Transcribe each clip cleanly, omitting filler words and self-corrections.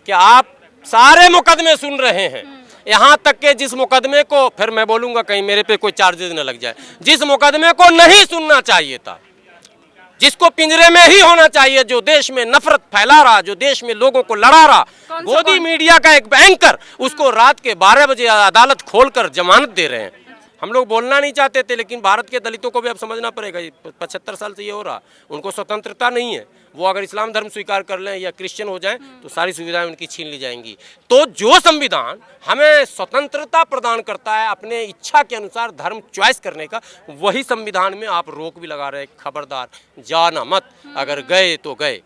कि आप सारे मुकदमे सुन रहे हैं, यहाँ तक के जिस मुकदमे को, फिर मैं बोलूँगा कहीं मेरे पे कोई चार्जेस न लग जाए, जिस मुकदमे को नहीं सुनना चाहिए था, जिसको पिंजरे में ही होना चाहिए, जो देश में नफरत फैला रहा, जो देश में लोगों को लड़ा रहा, गोदी मीडिया का एक एंकर, उसको रात के 12 बजे अदालत खोलकर जमानत दे रहे हैं। हम लोग बोलना नहीं चाहते थे, लेकिन भारत के दलितों को भी अब समझना पड़ेगा, 75 साल से ये हो रहा, उनको स्वतंत्रता नहीं है। वो अगर इस्लाम धर्म स्वीकार कर लें या क्रिश्चियन हो जाएं तो सारी सुविधाएं उनकी छीन ली जाएंगी। तो जो संविधान हमें स्वतंत्रता प्रदान करता है अपने इच्छा के अनुसार धर्म चॉइस करने का, वही संविधान में आप रोक भी लगा रहे, खबरदार जाना मत, अगर गए तो गए।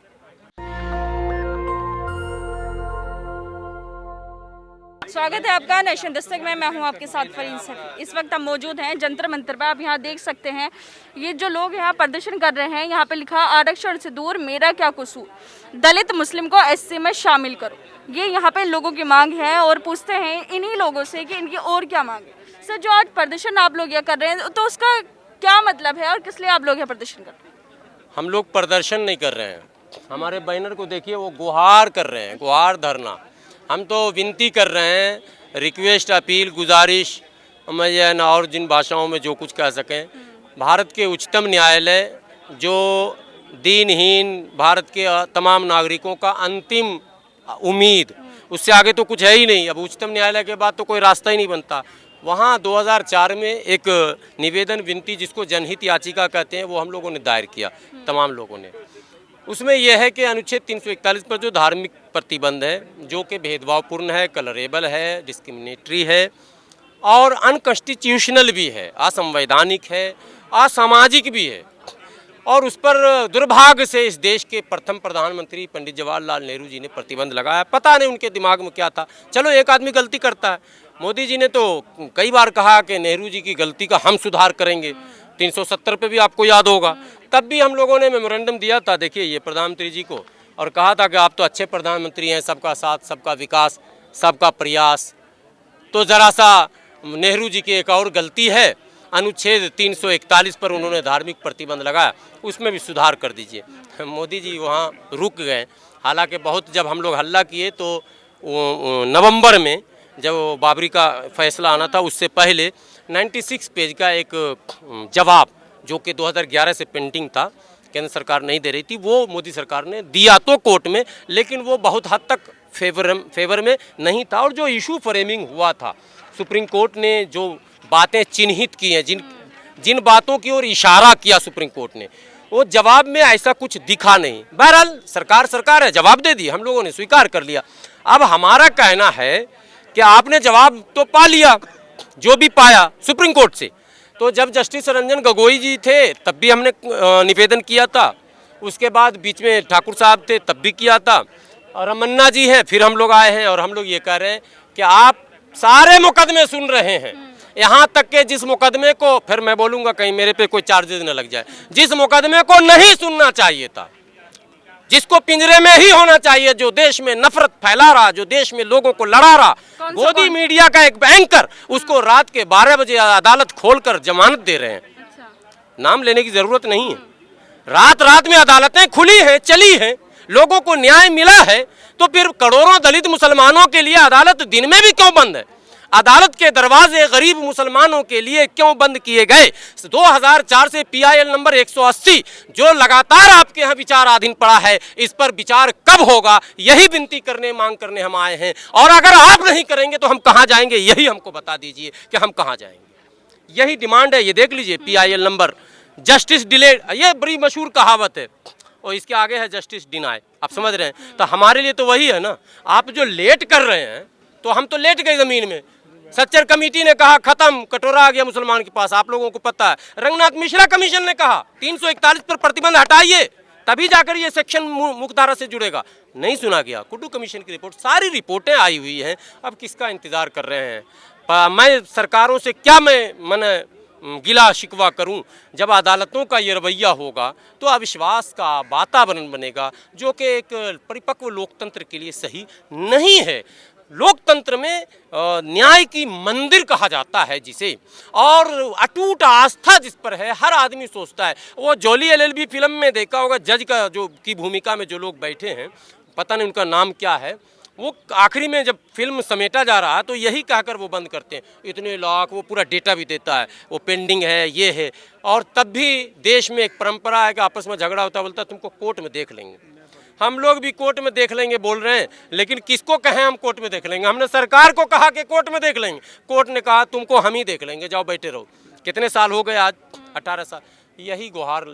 स्वागत है आपका नेशन दस्तक में। मैं हूं आपके साथ फरीन सफी। इस वक्त हम मौजूद हैं जंतर मंतर पर। आप यहां देख सकते हैं ये जो लोग यहाँ प्रदर्शन कर रहे हैं, यहाँ पे लिखा आरक्षण से दूर मेरा क्या कसूर, दलित मुस्लिम को एससी में शामिल करो। ये यहाँ पे लोगों की मांग है और पूछते हैं इन्हीं लोगों से कि इनकी और क्या मांग है। सर, जो आज प्रदर्शन आप लोग यहाँ कर रहे हैं तो उसका क्या मतलब है और किस लिए आप लोग यहाँ प्रदर्शन कर रहे हैं? हम लोग प्रदर्शन नहीं कर रहे हैं, हमारे बैनर को देखिए, वो गुहार कर रहे हैं, गुहार धरना। हम तो विनती कर रहे हैं, रिक्वेस्ट, अपील, गुजारिश, मैं और जिन भाषाओं में जो कुछ कह सकें, भारत के उच्चतम न्यायालय जो दीनहीन भारत के तमाम नागरिकों का अंतिम उम्मीद, उससे आगे तो कुछ है ही नहीं। अब उच्चतम न्यायालय के बाद तो कोई रास्ता ही नहीं बनता। वहाँ 2004 में एक निवेदन विनती, जिसको जनहित याचिका कहते हैं, वो हम लोगों ने दायर किया, तमाम लोगों ने। उसमें यह है कि अनुच्छेद 341 पर जो धार्मिक प्रतिबंध है, जो कि भेदभावपूर्ण है, कलरेबल है, डिस्क्रिमिनेटरी है और अनकॉन्स्टिट्यूशनल भी है, असंवैधानिक है, असामाजिक भी है, और उस पर दुर्भाग्य से इस देश के प्रथम प्रधानमंत्री पंडित जवाहरलाल नेहरू जी ने प्रतिबंध लगाया। पता नहीं उनके दिमाग में क्या था। चलो, एक आदमी गलती करता है। मोदी जी ने तो कई बार कहा कि नेहरू जी की गलती का हम सुधार करेंगे। 370 पे भी आपको याद होगा, तब भी हम लोगों ने मेमोरेंडम दिया था, देखिए ये प्रधानमंत्री जी को, और कहा था कि आप तो अच्छे प्रधानमंत्री हैं, सबका साथ, सबका विकास, सबका प्रयास। तो ज़रा सा नेहरू जी की एक और गलती है, अनुच्छेद 341 पर उन्होंने धार्मिक प्रतिबंध लगाया, उसमें भी सुधार कर दीजिए। मोदी जी वहाँ रुक गए। हालांकि बहुत जब हम लोग हल्ला किए तो नवंबर में जब बाबरी का फैसला आना था, उससे पहले 96 पेज का एक जवाब, जो कि 2011 से पेंडिंग था, केंद्र सरकार नहीं दे रही थी, वो मोदी सरकार ने दिया तो कोर्ट में, लेकिन वो बहुत हद तक फेवर में नहीं था। और जो इशू फ्रेमिंग हुआ था, सुप्रीम कोर्ट ने जो बातें चिन्हित की हैं, जिन बातों की ओर इशारा किया सुप्रीम कोर्ट ने, वो जवाब में ऐसा कुछ दिखा नहीं। बहरहाल सरकार है, जवाब दे दी, हम लोगों ने स्वीकार कर लिया। अब हमारा कहना है कि आपने जवाब तो पा लिया, जो भी पाया सुप्रीम कोर्ट से। तो जब जस्टिस रंजन गोगोई जी थे तब भी हमने निवेदन किया था, उसके बाद बीच में ठाकुर साहब थे तब भी किया था, और रमन्ना जी हैं, फिर हम लोग आए हैं, और हम लोग ये कह रहे हैं कि आप सारे मुकदमे सुन रहे हैं, यहाँ तक के जिस मुकदमे को, फिर मैं बोलूँगा कहीं मेरे पे कोई चार्जेस न लग जाए, जिस मुकदमे को नहीं सुनना चाहिए था, जिसको पिंजरे में ही होना चाहिए, जो देश में नफरत फैला रहा, जो देश में लोगों को लड़ा रहा, गोदी मीडिया का एक एंकर, उसको रात के 12 बजे अदालत खोलकर जमानत दे रहे हैं। नाम लेने की जरूरत नहीं है। रात रात में अदालतें खुली हैं, चली हैं, लोगों को न्याय मिला है, तो फिर करोड़ों दलित मुसलमानों के लिए अदालत दिन में भी क्यों बंद है? अदालत के दरवाजे गरीब मुसलमानों के लिए क्यों बंद किए गए? 2004 से PIL नंबर 180 जो लगातार आपके यहाँ विचाराधीन पड़ा है, इस पर विचार कब होगा, यही विनती करने, मांग करने हम आए हैं। और अगर आप नहीं करेंगे तो हम कहाँ जाएंगे, यही हमको बता दीजिए कि हम कहाँ जाएंगे। यही डिमांड है। ये देख लीजिए, PIL नंबर, जस्टिस डिलेड, ये बड़ी मशहूर कहावत है, और इसके आगे है जस्टिस डिनाय। आप समझ रहे हैं? तो हमारे लिए तो वही है ना। आप जो लेट कर रहे हैं, तो हम तो लेट गए जमीन में। सच्चर कमेटी ने कहा खत्म, कटोरा आ गया मुसलमान के पास, आप लोगों को पता है। रंगनाथ मिश्रा कमीशन ने कहा 341 पर प्रतिबंध हटाइए, तभी जाकर ये सेक्शन मुख्यधारा से जुड़ेगा। नहीं सुना गया। कुड्डू कमीशन की रिपोर्ट, सारी रिपोर्टें आई हुई हैं, अब किसका इंतजार कर रहे हैं? मैं सरकारों से क्या मैंने गिला शिकवा करूं? जब अदालतों का ये रवैया होगा तो अविश्वास का वातावरण बनेगा, जो कि एक परिपक्व लोकतंत्र के लिए सही नहीं है। लोकतंत्र में न्याय की मंदिर कहा जाता है जिसे, और अटूट आस्था जिस पर है, हर आदमी सोचता है। वो जॉली LLB फिल्म में देखा होगा, जज का जो की भूमिका में जो लोग बैठे हैं, पता नहीं उनका नाम क्या है, वो आखिरी में जब फिल्म समेटा जा रहा है तो यही कहकर वो बंद करते हैं, इतने लाख, वो पूरा डेटा भी देता है, वो पेंडिंग है, ये है। और तब भी देश में एक परंपरा है कि आपस में झगड़ा होता है, बोलता है तुमको कोर्ट में देख लेंगे। हम लोग भी कोर्ट में देख लेंगे बोल रहे हैं, लेकिन किसको कहें हम कोर्ट में देख लेंगे? हमने सरकार को कहा कि कोर्ट में देख लेंगे, कोर्ट ने कहा तुमको हम ही देख लेंगे, जाओ बैठे रहो। कितने साल हो गए आज? 18 साल। यही गुहार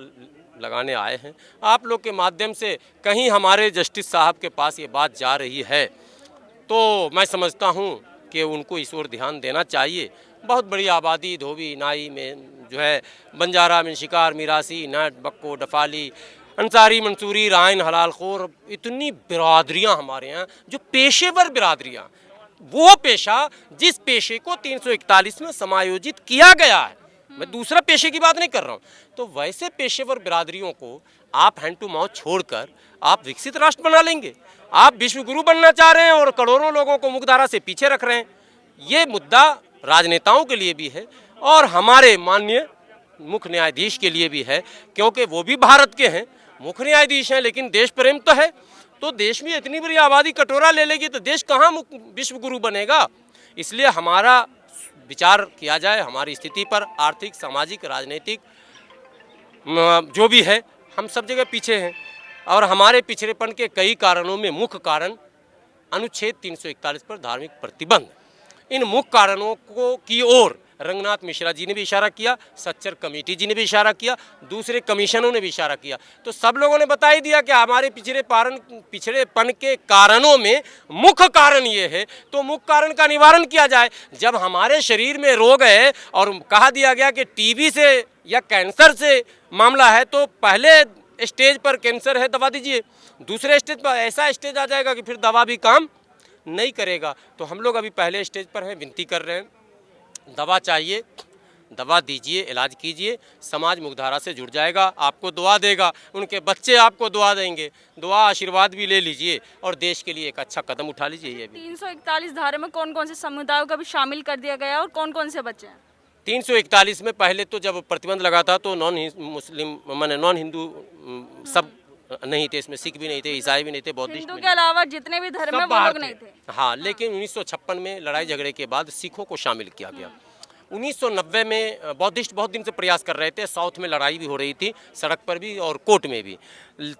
लगाने आए हैं आप लोग के माध्यम से। कहीं हमारे जस्टिस साहब के पास ये बात जा रही है तो मैं समझता हूँ कि उनको इस ओर ध्यान देना चाहिए। बहुत बड़ी आबादी धोबी नाई में जो है, बंजारा में शिकार, मिरासी, नट, बक्को, डफाली, अंसारी, मंसूरी, राइन, हलालखोर, इतनी बिरादरियाँ हमारे यहाँ जो पेशेवर बिरादरियाँ, वो पेशा जिस पेशे को 341 में समायोजित किया गया है, मैं दूसरा पेशे की बात नहीं कर रहा हूँ, तो वैसे पेशेवर बिरादरियों को आप हैंड टू माउथ छोड़कर आप विकसित राष्ट्र बना लेंगे। आप विश्व गुरु बनना चाह रहे हैं और करोड़ों लोगों को मुख्यधारा से पीछे रख रहे हैं। ये मुद्दा राजनेताओं के लिए भी है और हमारे माननीय मुख्य न्यायाधीश के लिए भी है, क्योंकि वो भी भारत के हैं, मुख्य न्यायाधीश हैं, लेकिन देश प्रेम तो है। तो देश में इतनी बड़ी आबादी कटोरा ले लेगी तो देश कहाँ विश्व गुरु बनेगा? इसलिए हमारा विचार किया जाए हमारी स्थिति पर, आर्थिक, सामाजिक, राजनीतिक जो भी है, हम सब जगह पीछे हैं और हमारे पिछड़ेपन के कई कारणों में मुख्य कारण अनुच्छेद 341 पर धार्मिक प्रतिबंध। इन मुख्य कारणों को की ओर रंगनाथ मिश्रा जी ने भी इशारा किया, सच्चर कमेटी जी ने भी इशारा किया, दूसरे कमीशनों ने भी इशारा किया। तो सब लोगों ने बता ही दिया कि हमारे पिछड़ेपन के कारणों में मुख्य कारण ये है, तो मुख्य कारण का निवारण किया जाए। जब हमारे शरीर में रोग है और कहा दिया गया कि टीबी से या कैंसर से मामला है, तो पहले स्टेज पर कैंसर है दवा दीजिए, दूसरे स्टेज पर ऐसा स्टेज आ जाएगा कि फिर दवा भी काम नहीं करेगा। तो हम लोग अभी पहले स्टेज पर हैं, विनती कर रहे हैं, दवा चाहिए, दवा दीजिए, इलाज कीजिए, समाज मुख्यधारा से जुड़ जाएगा, आपको दुआ देगा, उनके बच्चे आपको दुआ देंगे, दुआ आशीर्वाद भी ले लीजिए और देश के लिए एक अच्छा कदम उठा लीजिए। ये भी 341 धारा में कौन कौन से समुदायों का भी शामिल कर दिया गया और कौन कौन से बच्चे हैं? 341 में पहले तो जब प्रतिबंध लगा था तो नॉन हिंदू सब नहीं थे, इसमें सिख भी नहीं थे, ईसाई भी नहीं थे, बौद्धिस्ट हिंदू के अलावा जितने भी धर्म है वो लोग नहीं थे। हाँ, लेकिन 1956 में लड़ाई झगड़े के बाद सिखों को शामिल किया गया। 1990 में बौद्धिस्ट बहुत दिन से प्रयास कर रहे थे, साउथ में लड़ाई भी हो रही थी, सड़क पर भी और कोर्ट में भी,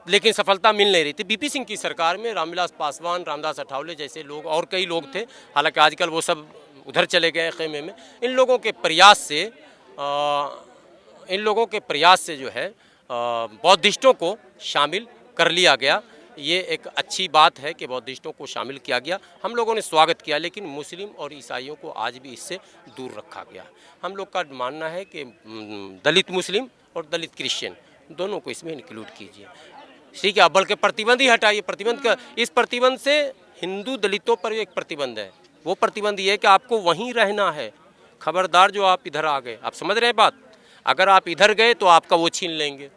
लेकिन सफलता मिल नहीं रही थी। बीपी सिंह की सरकार में रामविलास पासवान, रामदास अठावले जैसे लोग और कई लोग थे, हालांकि आजकल वो सब उधर चले गए खेमे में। इन लोगों के प्रयास से जो है बौद्धिस्टों को शामिल कर लिया गया। ये एक अच्छी बात है कि बौद्धिस्टों को शामिल किया गया, हम लोगों ने स्वागत किया, लेकिन मुस्लिम और ईसाइयों को आज भी इससे दूर रखा गया। हम लोग का मानना है कि दलित मुस्लिम और दलित क्रिश्चियन दोनों को इसमें इंक्लूड कीजिए। ठीक है, बल्कि प्रतिबंध ही हटाइए। प्रतिबंध का, इस प्रतिबंध से हिंदू दलितों पर एक प्रतिबंध है, वो प्रतिबंध ये है कि आपको वहीं रहना है। खबरदार जो आप इधर आ गए, आप समझ रहे हैं बात, अगर आप इधर गए तो आपका वो छीन लेंगे।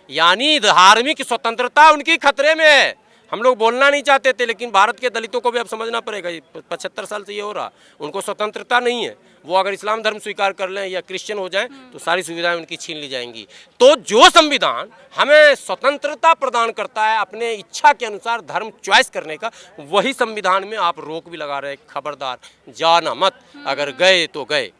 यानी धार्मिक स्वतंत्रता उनकी खतरे में है। हम लोग बोलना नहीं चाहते थे, लेकिन भारत के दलितों को भी अब समझना पड़ेगा। 75 साल से ये हो रहा, उनको स्वतंत्रता नहीं है। वो अगर इस्लाम धर्म स्वीकार कर लें या क्रिश्चियन हो जाएं तो सारी सुविधाएं उनकी छीन ली जाएंगी। तो जो संविधान हमें स्वतंत्रता प्रदान करता है अपने इच्छा के अनुसार धर्म चॉइस करने का, वही संविधान में आप रोक भी लगा रहे, खबरदार जाना मत, अगर गए तो गए।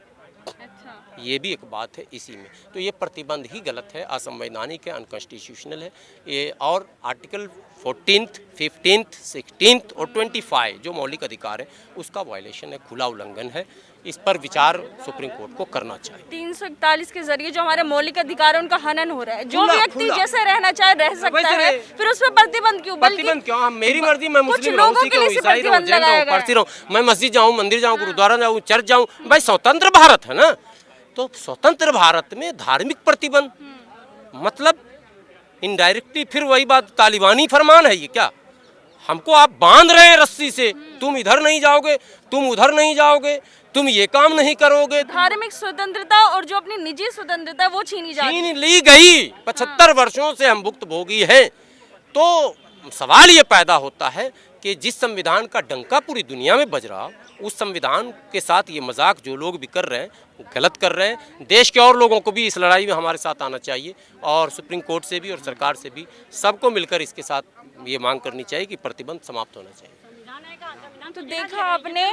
ये भी एक बात है इसी में। तो ये प्रतिबंध ही गलत है, असंवैधानिक है, अनकॉन्स्टिट्यूशनल है ये। और आर्टिकल 14, 15, 16 और 25 जो मौलिक अधिकार है उसका वायलेशन है, खुला उल्लंघन है। इस पर विचार सुप्रीम कोर्ट को करना चाहिए। 341 के जरिए जो हमारे मौलिक अधिकार है उनका हनन हो रहा है। जो व्यक्ति जैसे रहना चाहे रह सकता है, फिर उस पर प्रतिबंध क्यों? प्रतिबंध क्यों? मेरी मर्जी, मैं मुस्लिम रहूं, सिख रहूं, ईसाई रहूं, जैन रहूं, पारसी रहूं, मैं मस्जिद जाऊं, मंदिर जाऊं, गुरुद्वारा जाऊं, चर्च जाऊं, भाई स्वतंत्र भारत है ना। तो स्वतंत्र भारत में धार्मिक प्रतिबंध मतलब इनडायरेक्टली फिर वही बात, तालिबानी फरमान है ये क्या? हमको आप बांध रहे हैं रस्सी से, तुम इधर नहीं जाओगे, तुम उधर नहीं जाओगे, तुम ये काम नहीं करोगे। धार्मिक स्वतंत्रता और जो अपनी निजी स्वतंत्रता वो छीन ली गई। 75 वर्षों से हम भुक्तभोगी हैं। तो सवाल ये पैदा होता है कि जिस संविधान का डंका पूरी दुनिया में बज रहा, उस संविधान के साथ ये मजाक जो लोग भी कर रहे हैं गलत कर रहे हैं। देश के और लोगों को भी इस लड़ाई में हमारे साथ आना चाहिए और सुप्रीम कोर्ट से भी और सरकार से भी सबको मिलकर इसके साथ ये मांग करनी चाहिए कि प्रतिबंध समाप्त होना चाहिए। तो देखा आपने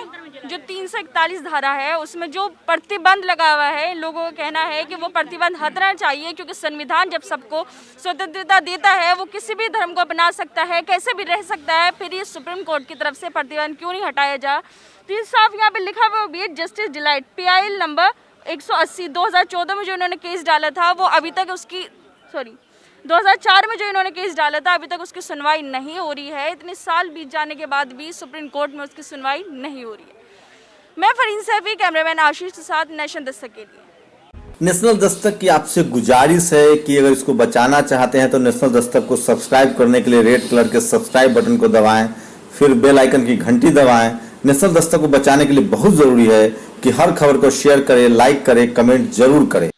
जो 341 धारा है उसमें जो प्रतिबंध लगा हुआ है, इन लोगों का कहना है कि वो प्रतिबंध हटना चाहिए, क्योंकि संविधान जब सबको स्वतंत्रता देता है वो किसी भी धर्म को अपना सकता है, कैसे भी रह सकता है, फिर ये सुप्रीम कोर्ट की तरफ से प्रतिबंध क्यों नहीं हटाया जा। तो ये साफ यहाँ पे लिखा हुआ भी है, जस्टिस डिलाइट PIL नंबर 180 2014 में जो इन्होंने केस डाला था वो अभी तक उसकी 2004 में जो इन्होंने केस डाला था अभी तक उसकी सुनवाई नहीं हो रही है। इतने साल बीत जाने के बाद भी सुप्रीम कोर्ट में उसकी सुनवाई नहीं हो रही है। मैं फरीन सैफी, कैमरामैन आशीष के साथ, नेशन दस्तक के लिए। नेशनल दस्तक की आपसे गुजारिश है कि अगर इसको बचाना चाहते हैं तो नेशनल दस्तक को सब्सक्राइब करने के लिए रेड कलर के सब्सक्राइब बटन को दबाएं, फिर बेल आइकन की घंटी दबाएं। नेशनल दस्तक को बचाने के लिए बहुत जरूरी है कि हर खबर को शेयर करें, लाइक करें, कमेंट जरूर करें।